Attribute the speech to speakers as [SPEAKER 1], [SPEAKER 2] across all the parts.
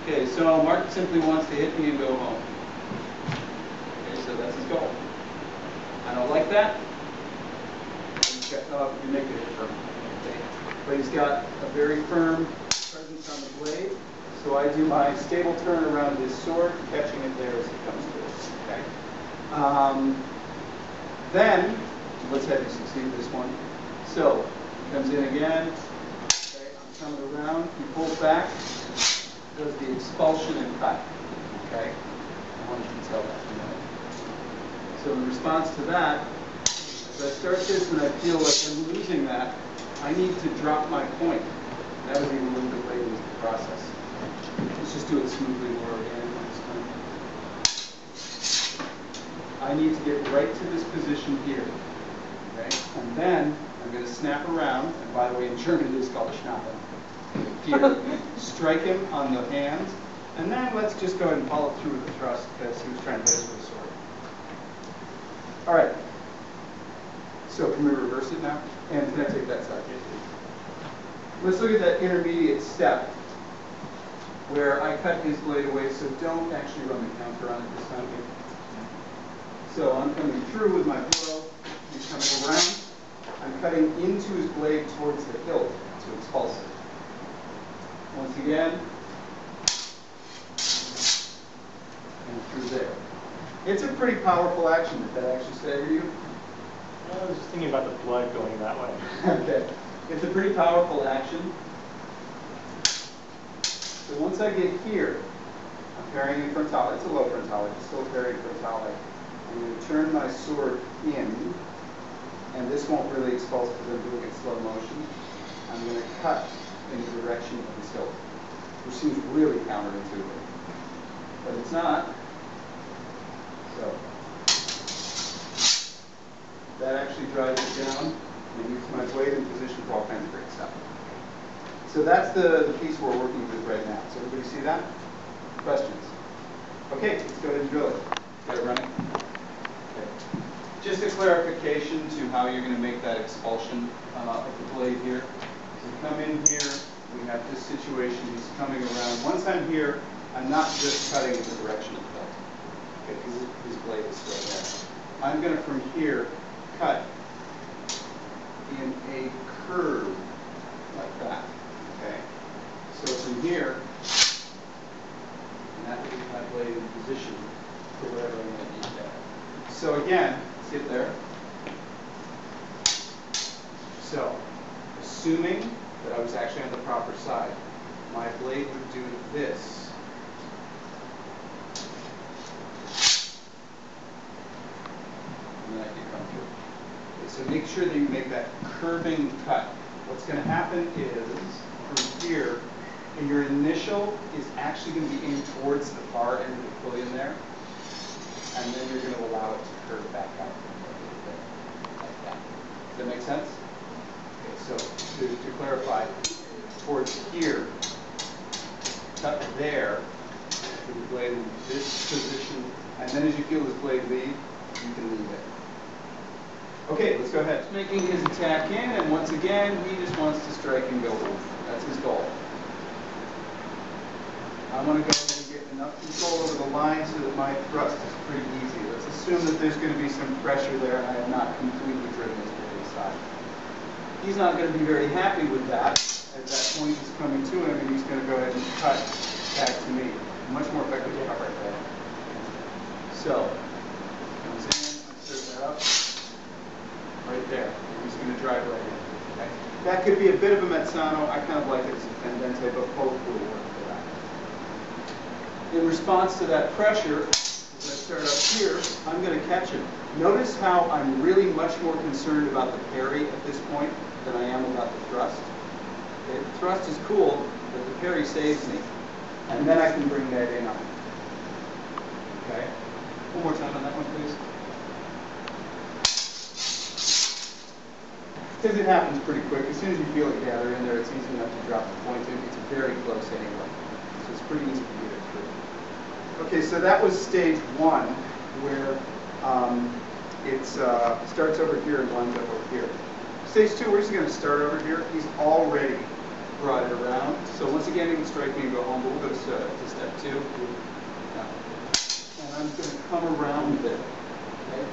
[SPEAKER 1] Okay, so Mark simply wants to hit me and go home. Okay, so that's his goal. I don't like that. You make it firm. Okay. But he's got a very firm presence on the blade. So I do my stable turn around his sword, catching it there as it comes to us. Okay. Then, let's have you succeed with this one. So, he comes in again. Okay, I'm coming around. He pulls back. Does the expulsion and cut. Okay? I want you to tell that. So in response to that, as I start this and I feel like I'm losing that, I need to drop my point. That was even a little bit later in the process. Let's just do it smoothly more organically this time. I need to get right to this position here. Okay? And then I'm going to snap around, and by the way, in German it is called a schnappen. Here, strike him on the hands, and then let's just go ahead and follow through with the thrust because he was trying to hit us with a sword. All right. So can we reverse it now? And can I take that side? Let's look at that intermediate step where I cut his blade away, so don't actually run the counter on it this time. So I'm coming through with my blow. He's coming around. I'm cutting into his blade towards the hilt to expulse it. Once again, and through there. It's a pretty powerful action. Did that actually stagger you?
[SPEAKER 2] I was just thinking about the blood going that way.
[SPEAKER 1] Okay. It's a pretty powerful action. So once I get here, I'm parrying in frontale. It's a low frontale. It's still parrying frontale. I'm going to turn my sword in, and this won't really expulse because I'm doing it in slow motion. I'm going to cut in the direction of his hilt, which seems really counterintuitive. But it's not. So that actually drives it down and gets my blade in position for all kinds of great stuff. So that's the piece we're working with right now. So everybody see that? Questions? Okay, let's go ahead and drill it. Got it running? Okay. Just a clarification to how you're going to make that expulsion of the blade here. So come in here, we have this situation, he's coming around. Once I'm here, I'm not just cutting in the direction of the hilt, okay, because his blade is still there. I'm going to, from here, cut in a curve like that, okay? So from here, and that leaves my blade in position for wherever I'm going to need that. So again, sit there. So, assuming that I was actually on the proper side, my blade would do this. And then I can come through. Okay, so make sure that you make that curving cut. What's going to happen is, from here, and your initial is actually going to be aimed towards the far end of the pillion there, and then you're going to allow it to curve back out like that. Does that make sense? So to clarify, towards here, cut there, with the blade in this position, and then as you feel this blade leave, you can leave it. Okay, let's go ahead. Making his attack in, and once again, he just wants to strike and go oof. That's his goal. I want to go ahead and get enough control over the line so that my thrust is pretty easy. Let's assume that there's going to be some pressure there, and I have not completely driven his blade aside. He's not going to be very happy with that, as that point is coming to him, and he's going to go ahead and cut back to me. Much more effective cut right there. So, comes in, I start that up, right there. He's going to drive right in. Okay? That could be a bit of a mezzano. I kind of like it as a pendente, but both will work for that. In response to that pressure, as I start up here, I'm going to catch him. Notice how I'm really much more concerned about the parry at this point than I am about the thrust. Okay, the thrust is cool, but the parry saves me. And then I can bring that in on. Okay? One more time on that one, please. Because it happens pretty quick. As soon as you feel it gather in there, it's easy enough to drop the point in. It's very close anyway. So it's pretty easy to get it through. Okay, so that was stage one, where it starts over here and winds up over here. Stage two, we're just going to start over here. He's already brought it around. So once again, he can strike me and go home, but we'll go to step 2. And I'm going to come around there. Okay?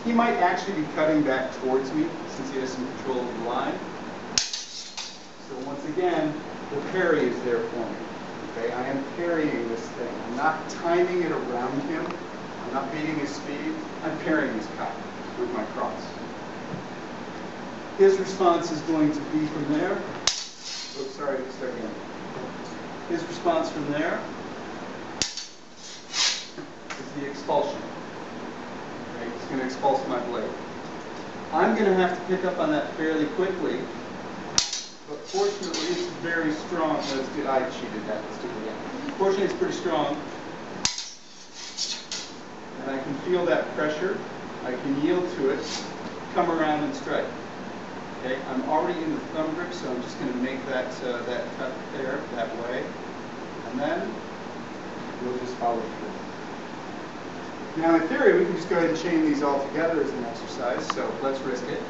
[SPEAKER 1] He might actually be cutting back towards me since he has some control of the line. So once again, the parry is there for me. Okay? I am parrying this thing. I'm not timing it around him. I'm not beating his speed. I'm parrying his cut with my cross. His response is going to be from there. Oh, sorry, let's start again. His response from there is the expulsion. Okay, he's going to expulse my blade. I'm going to have to pick up on that fairly quickly, but fortunately it's very strong. Let's do, I cheated that. Let's do it again. Fortunately it's pretty strong, and I can feel that pressure. I can yield to it, come around and strike. Okay, I'm already in the thumb grip, so I'm just going to make that that cut there, that way, and then we'll just follow through. Now, in theory, we can just go ahead and chain these all together as an exercise, so let's risk it.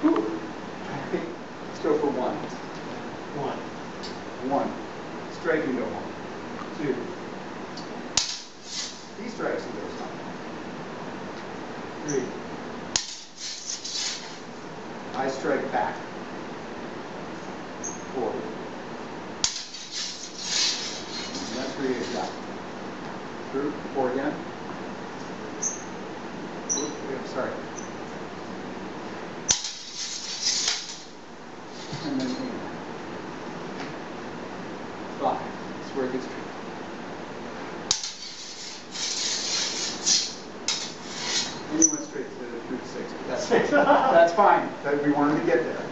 [SPEAKER 1] Let's go for 1. 1. Strike and go home. 2. He strikes and goes home. 3. I strike back. 4. And that's where you got. Through. 4 again. Oops, sorry. And then 5. That's where it gets tricky. And you went straight through 6, but that's fine. That's fine. We wanted to get there.